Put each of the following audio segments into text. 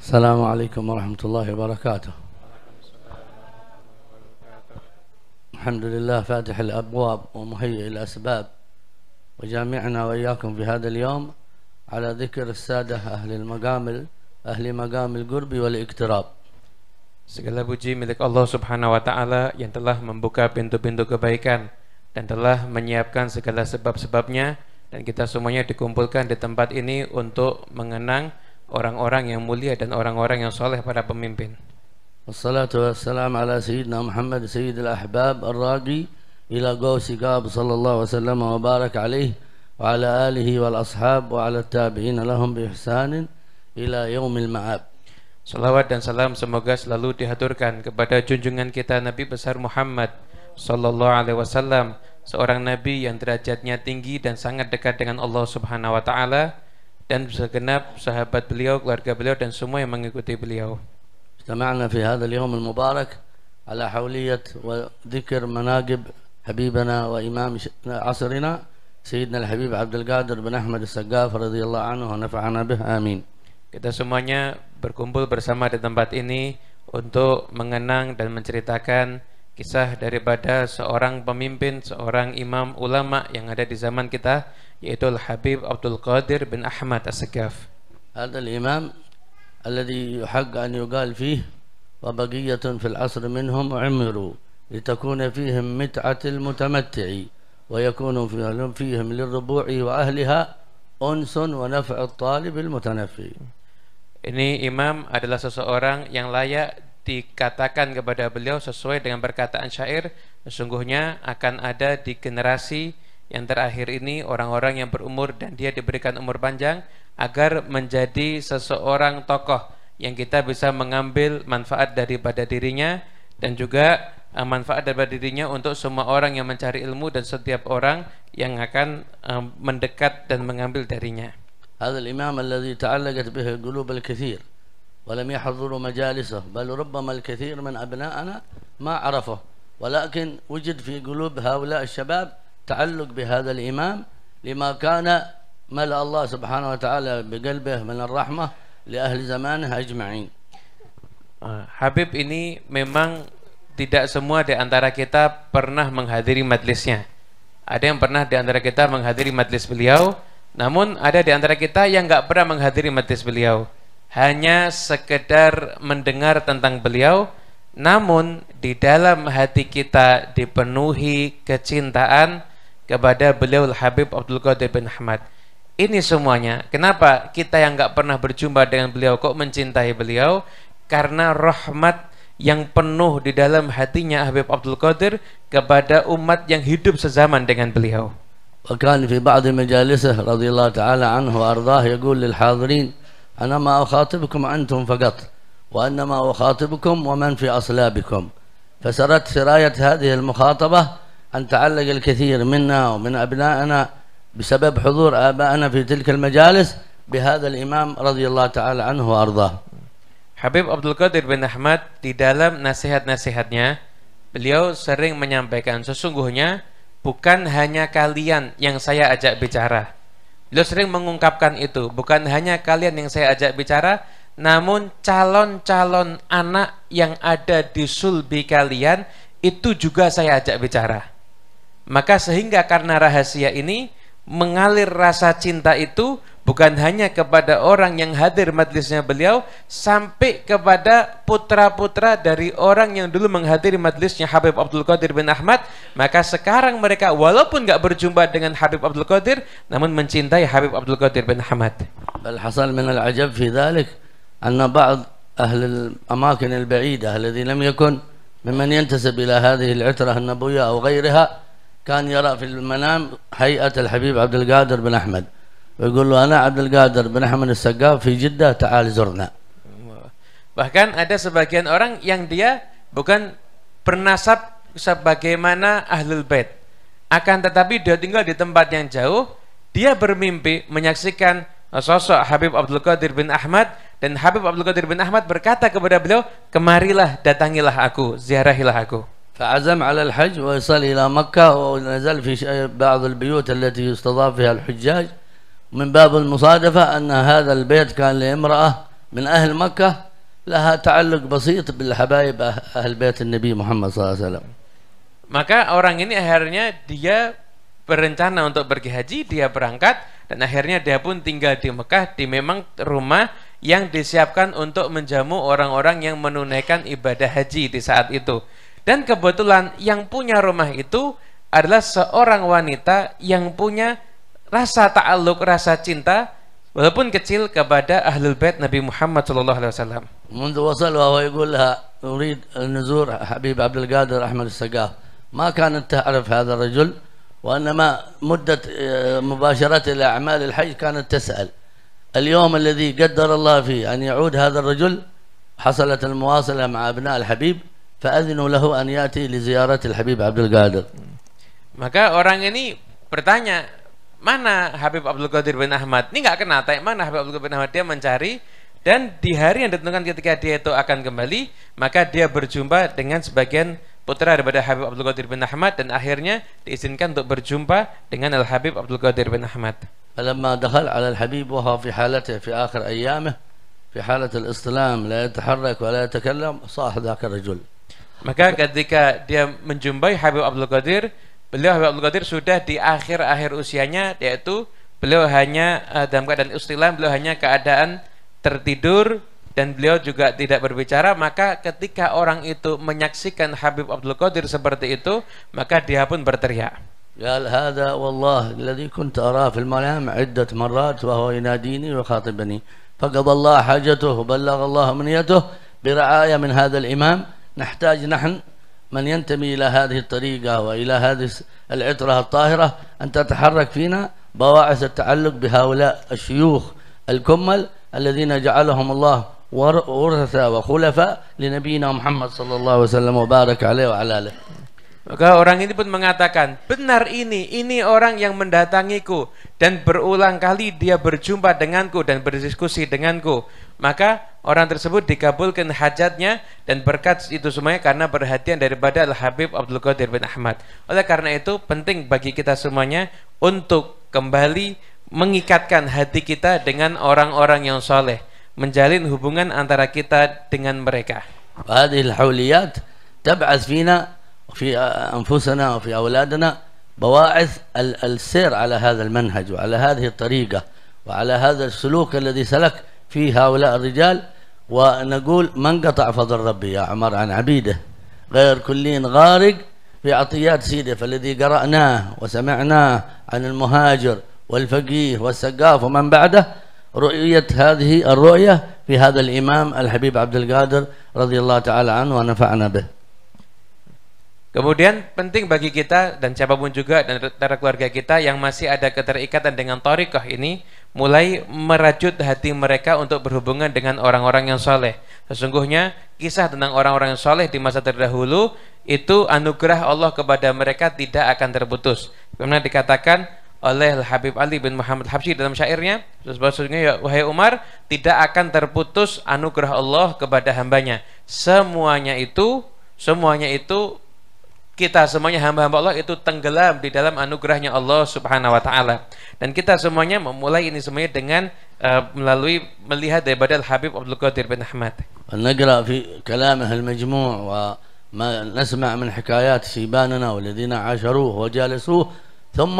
السلام عليكم ورحمة الله وبركاته. الحمد لله فاتح الأبواب ومهيئ الأسباب، وجامعنا وإياكم في هذا اليوم على ذكر السادة أهل مقام القرب والاقتراب. Segala puji milik Allah Subhanahu wa Ta'ala yang telah membuka pintu-pintu kebaikan dan telah menyiapkan segala sebab-sebabnya, dan kita semuanya dikumpulkan di tempat ini untuk mengenang orang-orang yang mulia dan orang-orang yang soleh, para pemimpin. Wassalatu wassalam ala Sayyidina Muhammad Sayyidil Ahbab Ar-Raqi ila Gausi Qab sallallahu wa sallam wa barak alaih wa ala alihi wal ashab wa ala tabi'in lahum bi ihsanin ila yaumil ma'ab. Salawat dan salam semoga selalu dihaturkan kepada junjungan kita Nabi besar Muhammad sallallahu alaihi wasallam, seorang nabi yang derajatnya tinggi dan sangat dekat dengan Allah Subhanahu wa Ta'ala, dan segenap sahabat beliau, keluarga beliau, dan semua yang mengikuti beliau. اجتمعنا في هذا اليوم المبارك على حولية وذكر مناقب حبيبنا وإمام عصرنا سيدنا الحبيب عبد القادر بن أحمد السقاف رضي الله عنه ونفعنا به آمين. Kita semuanya berkumpul bersama di tempat ini untuk mengenang dan menceritakan kisah daripada seorang pemimpin, seorang imam ulama yang ada di zaman kita, yaitu Al-Habib Abdul Qadir bin Ahmad As-Saqqaf. هذا الإمام الذي يحق أن يقال فيه وبقية في العصر منهم عمروا لتكون فيهم متعة المتمتع ويكون فيهم للربوع وأهلها أنس ونفع الطالب المتنفي. Ini imam adalah seseorang yang layak dikatakan kepada beliau sesuai dengan perkataan syair, sesungguhnya akan ada di generasi yang terakhir ini orang-orang yang berumur dan dia diberikan umur panjang agar menjadi seseorang tokoh yang kita bisa mengambil manfaat daripada dirinya, dan juga manfaat daripada dirinya untuk semua orang yang mencari ilmu dan setiap orang yang akan mendekat dan mengambil darinya. هذا الإمام الذي تعلقت به قلوب الكثير ولم يحضروا مجالسه، بل ربما الكثير من أبنائنا ما عرفه، ولكن وجد في قلوب هؤلاء الشباب تعلق بهذا الإمام لما كان ملأ الله سبحانه وتعالى بقلبه من الرحمة لأهل زمانه أجمعين. Habib ini memang tidak semua di antara kita pernah menghadiri majlisnya. Ada yang pernah di antara kita menghadiri majlis beliau, namun ada di antara kita yang nggak pernah menghadiri majlis beliau, hanya sekedar mendengar tentang beliau, namun di dalam hati kita dipenuhi kecintaan kepada beliau Al-Habib Abdul Qadir bin Ahmad. Ini semuanya, kenapa kita yang nggak pernah berjumpa dengan beliau kok mencintai beliau? Karena rahmat yang penuh di dalam hatinya Habib Abdul Qadir kepada umat yang hidup sezaman dengan beliau. وكان في بعض مجالسه رضي الله تعالى عنه وأرضاه يقول للحاضرين: أنا ما أخاطبكم أنتم فقط، وإنما أخاطبكم ومن في أصلابكم. فسرت سراية هذه المخاطبة أن تعلق الكثير منا ومن أبنائنا بسبب حضور آبائنا في تلك المجالس بهذا الإمام رضي الله تعالى عنه وأرضاه. Habib Abdul Qadir bin Ahmad di dalam nasihat-nasihatnya beliau sering menyampaikan, sesungguhnya bukan hanya kalian yang saya ajak bicara. Beliau sering mengungkapkan itu, bukan hanya kalian yang saya ajak bicara, namun calon-calon anak yang ada di sulbi kalian itu juga saya ajak bicara. Maka sehingga karena rahasia ini mengalir rasa cinta itu bukan hanya kepada orang yang hadir majlisnya beliau, sampai kepada putra-putra dari orang yang dulu menghadiri majlisnya Habib Abdul Qadir bin Ahmad. Maka sekarang mereka walaupun nggak berjumpa dengan Habib Abdul Qadir, namun mencintai Habib Abdul Qadir bin Ahmad. بل حصل من العجب في ذلك أن بعض أهل الأماكن البعيدة الذي لم يكن ممن ينتسب إلى هذه العترة النبوية أو غيرها كان يرى في المنام هيئة الحبيب عبد القادر بن أحمد ويقول له: أنا عبد القادر بن أحمد السقاف في جدة، تعال زرنا. Bahkan ada sebagian orang yang dia bukan bernasab sebagaimana Ahlul Bait, akan tetapi dia tinggal di tempat yang jauh, dia bermimpi menyaksikan sosok Habib Abdul Qadir bin Ahmad, dan Habib Abdul Qadir bin Ahmad berkata kepada beliau, kemarilah, datangilah aku, ziarahilah aku. فعزم على الحج ويصل إلى مكة ونزل في بعض البيوت التي يستضاف فيها الحجاج. من باب المصادفة أن هذا البيت كان لامرأة من أهل مكة لها تعلق بسيط بالحبايب أهل بيت النبي محمد صلى الله عليه وسلم. Maka orang ini akhirnya dia berencana untuk pergi haji, dia berangkat dan akhirnya dia pun tinggal di Mekah di memang rumah yang disiapkan untuk menjamu orang-orang yang menunaikan ibadah haji di saat itu. Dan kebetulan yang punya rumah itu adalah seorang wanita yang punya rasa ta'alluq, rasa cinta walaupun kecil kepada ahlul bait Nabi Muhammad sallallahu alaihi wasallam. منذ وصل وهو يقول لها أريد نزور حبيب عبد القادر أحمد السقاف، ما كانت تعرف هذا الرجل، وإنما مدة مباشرة إلى أعمال الحج كانت تسأل. اليوم الذي قدر الله فيه أن يعود هذا الرجل حصلت المواصلة مع أبناء الحبيب فأذنوا له أن يأتي لزيارة الحبيب عبد القادر. Maka orang ini bertanya, mana Habib Abdul Qadir bin Ahmad? Ini nggak kenal, mana Habib Abdul Qadir bin Ahmad? Dia mencari, dan di hari yang ditentukan ketika dia itu akan kembali, maka dia berjumpa dengan sebagian putra daripada Habib Abdul Qadir bin Ahmad dan akhirnya diizinkan untuk berjumpa dengan Al Habib Abdul Qadir bin Ahmad. فلما دخل على الحبيب وهو في حالته في آخر أيامه في حالة الاستلام لا يتحرك ولا يتكلم صاح ذاك الرجل. Maka ketika dia menjumpai Habib Abdul Qadir, beliau Habib Abdul Qadir sudah di akhir-akhir usianya, yaitu beliau hanya dalam keadaan istilam, beliau hanya keadaan tertidur dan beliau juga tidak berbicara. Maka ketika orang itu menyaksikan Habib Abdul Qadir seperti itu, maka dia pun berteriak. قال هذا والله الذي كنت أراه في المنام عدة مرات وهو يناديني ويخاطبني فقضى الله حاجته وبلغ الله منيته برعاية من هذا الإمام. نحتاج نحن من ينتمي إلى هذه الطريقة وإلى هذه العطرة الطاهرة أن تتحرك فينا بواعث التعلق بهؤلاء الشيوخ الكمل الذين جعلهم الله ورثة وخلفاء لنبينا محمد صلى الله عليه وسلم وبارك عليه وعلى آله. Maka orang ini pun mengatakan, benar ini orang yang mendatangiku dan berulang kali dia berjumpa denganku dan berdiskusi denganku. Maka orang tersebut dikabulkan hajatnya dan berkat itu semuanya karena perhatian daripada Al-Habib Abdul Qadir bin Ahmad. Oleh karena itu penting bagi kita semuanya untuk kembali mengikatkan hati kita dengan orang-orang yang soleh, menjalin hubungan antara kita dengan mereka. هذه الحوليات تبعث فينا في أنفسنا وفي أولادنا بواعث السير على هذا المنهج وعلى هذه الطريقة وعلى هذا السلوك الذي سلك فيه هؤلاء الرجال. ونقول من قطع فضل ربي يا عمر عن عبيده غير كلين غارق في عطيات سيده. فالذي قرأناه وسمعناه عن المهاجر والفقيه والسقاف ومن بعده رؤية هذه الرؤية في هذا الإمام الحبيب عبد القادر رضي الله تعالى عنه ونفعنا به. Kemudian penting bagi kita dan siapapun juga dan antara keluarga kita yang masih ada keterikatan dengan thariqah ini, mulai merajut hati mereka untuk berhubungan dengan orang-orang yang soleh. Sesungguhnya kisah tentang orang-orang yang soleh di masa terdahulu itu anugerah Allah kepada mereka tidak akan terputus. Karena dikatakan oleh Habib Ali bin Muhammad Habsyi dalam syairnya, sesungguhnya wahai Umar, tidak akan terputus anugerah Allah kepada hambanya. Semuanya itu kita semuanya hamba-hamba Allah itu tenggelam di dalam anugerahnya Allah Subhanahu wa taala. Dan kita semuanya memulai ini semuanya dengan melalui melihat daripada Habib Abdul Qadir bin Ahmad. نقرأ في كلامه المجموع وما نسمع من حكايات شيباننا والذين عاشروه وجالسوه، ثم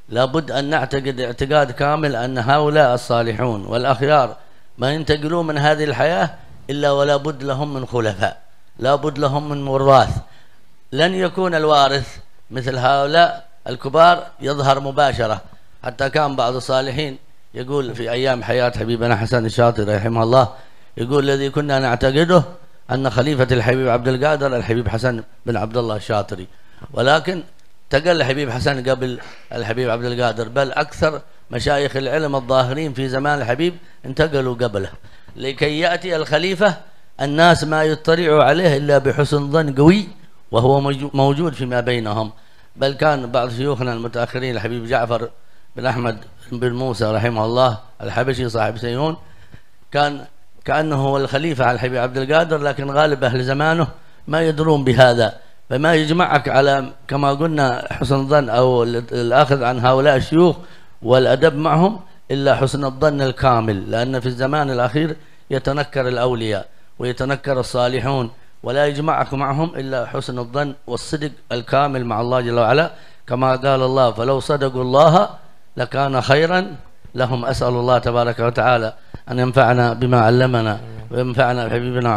لابد أن نعتقد اعتقاد كامل أن هؤلاء الصالحون والأخيار ما ينتقلون من هذه الحياة إلا ولا بد لهم من خلفاء، لا بد لهم من وراث. لن يكون الوارث مثل هؤلاء الكبار يظهر مباشرة. حتى كان بعض الصالحين يقول في أيام حياة حبيبنا حسن الشاطري رحمه الله، يقول الذي كنا نعتقده أن خليفة الحبيب عبد القادر الحبيب حسن بن عبد الله الشاطري، ولكن تقل الحبيب حسن قبل الحبيب عبد القادر، بل أكثر مشايخ العلم الظاهرين في زمان الحبيب انتقلوا قبله. لكي يأتي الخليفة الناس ما يطلعوا عليه إلا بحسن ظن قوي وهو موجود فيما بينهم. بل كان بعض شيوخنا المتأخرين الحبيب جعفر بن أحمد بن موسى رحمه الله الحبشي صاحب سيون كان كأنه هو الخليفة على الحبيب عبد القادر، لكن غالب أهل زمانه ما يدرون بهذا. فما يجمعك على كما قلنا حسن الظن أو الأخذ عن هؤلاء الشيوخ والأدب معهم إلا حسن الظن الكامل، لأن في الزمان الأخير يتنكر الأولياء ويتنكر الصالحون، ولا يجمعك معهم إلا حسن الظن والصدق الكامل مع الله جل وعلا، كما قال الله: فلو صدقوا الله لكان خيرا لهم. أسأل الله تبارك وتعالى أن ينفعنا بما علمنا، وينفعنا بحبيبنا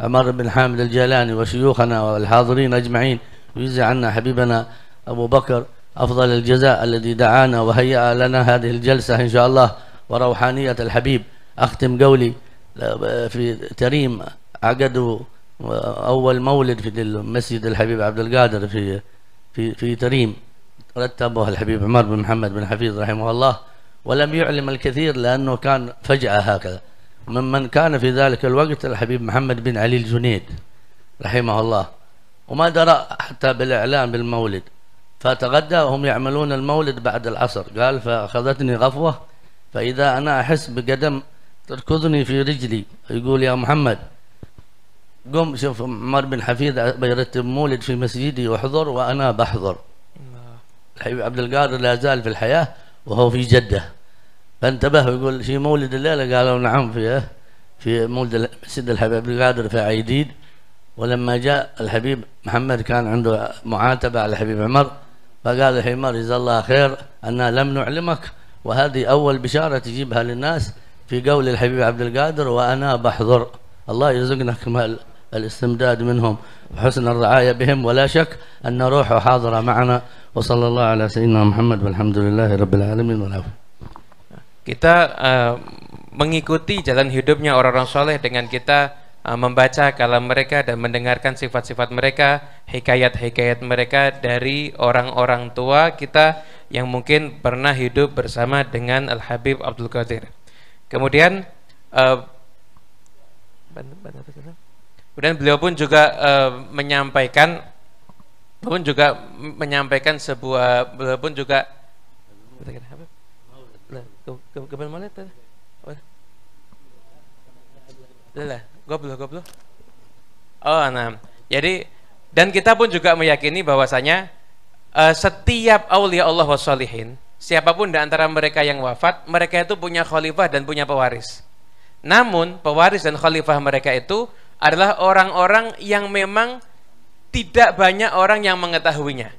عمر بن حامد الجيلاني وشيوخنا والحاضرين أجمعين، ويجزي عنا حبيبنا أبو بكر أفضل الجزاء الذي دعانا وهيأ لنا هذه الجلسة إن شاء الله، وروحانية الحبيب. أختم قولي في تريم عقدوا أول مولد في المسجد الحبيب عبد القادر في تريم، رتبه الحبيب عمر بن محمد بن حفيظ رحمه الله، ولم يعلم الكثير لأنه كان فجأة هكذا. ممن كان في ذلك الوقت الحبيب محمد بن علي الجنيد رحمه الله، وما درى حتى بالإعلان بالمولد، فتغدى وهم يعملون المولد بعد العصر. قال: فأخذتني غفوة، فإذا أنا أحس بقدم تركضني في رجلي، يقول: يا محمد قم شوف عمر بن حفيظ بيرتب مولد في مسجدي واحضر، وأنا بحضر. الحبيب عبد القادر لا زال في الحياة وهو في جدة، فانتبه ويقول: في مولد الليلة؟ قالوا: نعم، في مولد مسجد الحبيب عبد القادر في عيديد. ولما جاء الحبيب محمد كان عنده معاتبة على الحبيب عمر، فقال الحبيب عمر: جزا الله خير أننا لم نعلمك، وهذه أول بشارة تجيبها للناس في قول الحبيب عبد القادر: وأنا بحضر. الله يرزقنا كمال الاستمداد منهم وحسن الرعاية بهم، ولا شك أن روحه حاضرة معنا. وصلى الله على سيدنا محمد والحمد لله رب العالمين والعفو. Kita mengikuti jalan hidupnya orang-orang soleh dengan kita membaca kalam mereka dan mendengarkan sifat-sifat mereka, hikayat-hikayat mereka dari orang-orang tua kita yang mungkin pernah hidup bersama dengan Al-Habib Abdul Qadir. Kemudian beliau pun juga menyampaikan sebuah, beliau pun juga Jadi dan kita pun juga meyakini bahwasanya setiap aulia Allah wassalihin, siapapun di antara mereka yang wafat, mereka itu punya khalifah dan punya pewaris. Namun pewaris dan khalifah mereka itu adalah orang-orang yang memang tidak banyak orang yang mengetahuinya.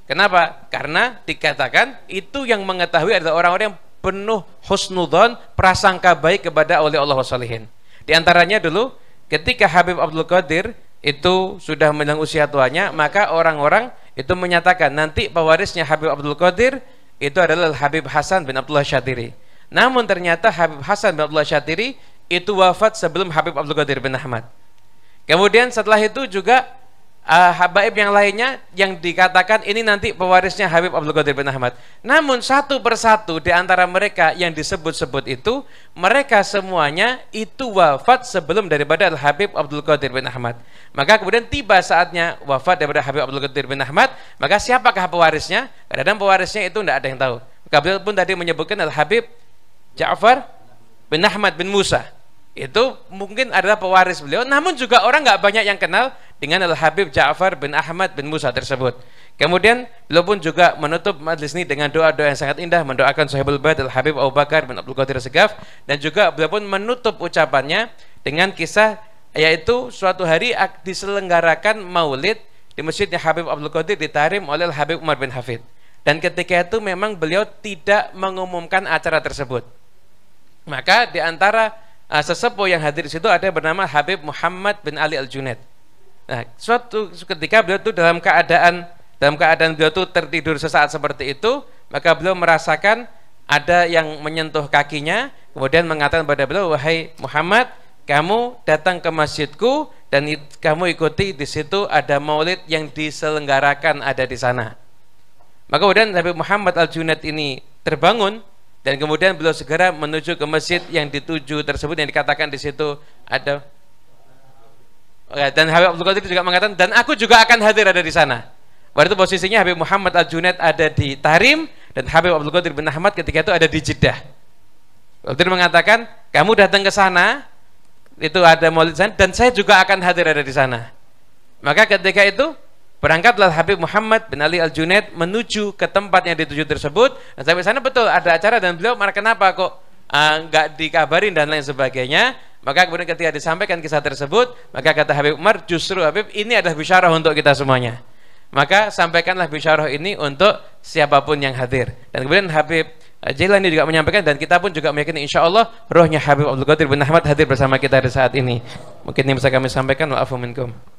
Kenapa? Karena dikatakan itu yang mengetahui adalah orang-orang yang penuh husnudzon, prasangka baik kepada aulia Allah wassalihin. Di antaranya dulu ketika Habib Abdul Qadir itu sudah menjelang usia tuanya, maka orang-orang itu menyatakan nanti pewarisnya Habib Abdul Qadir itu adalah Habib Hasan bin Abdullah Syatiri. Namun ternyata Habib Hasan bin Abdullah Syatiri itu wafat sebelum Habib Abdul Qadir bin Ahmad. Kemudian setelah itu juga habaib yang lainnya yang dikatakan ini nanti pewarisnya Habib Abdul Qadir bin Ahmad. Namun satu persatu di antara mereka yang disebut-sebut itu, mereka semuanya itu wafat sebelum daripada Habib Abdul Qadir bin Ahmad. Maka kemudian tiba saatnya wafat daripada Habib Abdul Qadir bin Ahmad, maka siapakah pewarisnya? Kadang-kadang pewarisnya itu tidak ada yang tahu. Maka beliau pun tadi menyebutkan Habib Ja'far bin Ahmad bin Musa. Itu mungkin adalah pewaris beliau, namun juga orang nggak banyak yang kenal dengan Al-Habib Ja'far bin Ahmad bin Musa tersebut. Kemudian beliau pun juga menutup majlis ini dengan doa-doa yang sangat indah, mendoakan Sahibul Bait Al-Habib Abu Bakar bin Abdul Qadir Segaf, dan juga beliau pun menutup ucapannya dengan kisah, yaitu suatu hari diselenggarakan maulid di masjidnya Habib Abdul Qadir ditarim oleh Al-Habib Umar bin Hafid. Dan ketika itu memang beliau tidak mengumumkan acara tersebut. Maka di antara sesepuh yang hadir di situ ada yang bernama Habib Muhammad bin Ali Al-Junaid. Nah, suatu ketika beliau itu dalam keadaan beliau itu tertidur sesaat seperti itu, maka beliau merasakan ada yang menyentuh kakinya, kemudian mengatakan kepada beliau, "Wahai Muhammad, kamu datang ke masjidku dan kamu ikuti di situ ada maulid yang diselenggarakan ada di sana." Maka kemudian Habib Muhammad Al-Junaid ini terbangun dan kemudian beliau segera menuju ke masjid yang dituju tersebut, yang dikatakan di situ ada. Dan Habib Abdul Qadir juga mengatakan, dan aku juga akan hadir ada di sana. Waktu itu posisinya Habib Muhammad Al-Junaid ada di Tarim dan Habib Abdul Qadir bin Ahmad ketika itu ada di Jeddah. Waktu itu mengatakan, kamu datang ke sana, itu ada maulid sana, dan saya juga akan hadir ada di sana. Maka ketika itu berangkatlah Habib Muhammad bin Ali Al-Junaid menuju ke tempat yang dituju tersebut. Dan sampai sana betul ada acara, dan beliau marah, kenapa kok nggak dikabarin dan lain sebagainya. Maka kemudian ketika disampaikan kisah tersebut, maka kata Habib Umar, justru Habib, ini adalah bisyarah untuk kita semuanya. Maka sampaikanlah bisyarah ini untuk siapapun yang hadir. Dan kemudian Habib Jailani juga menyampaikan, dan kita pun juga meyakini insya Allah rohnya Habib Abdul Qadir bin Ahmad hadir bersama kita di saat ini. Mungkin ini bisa kami sampaikan. Wa'afu minkum.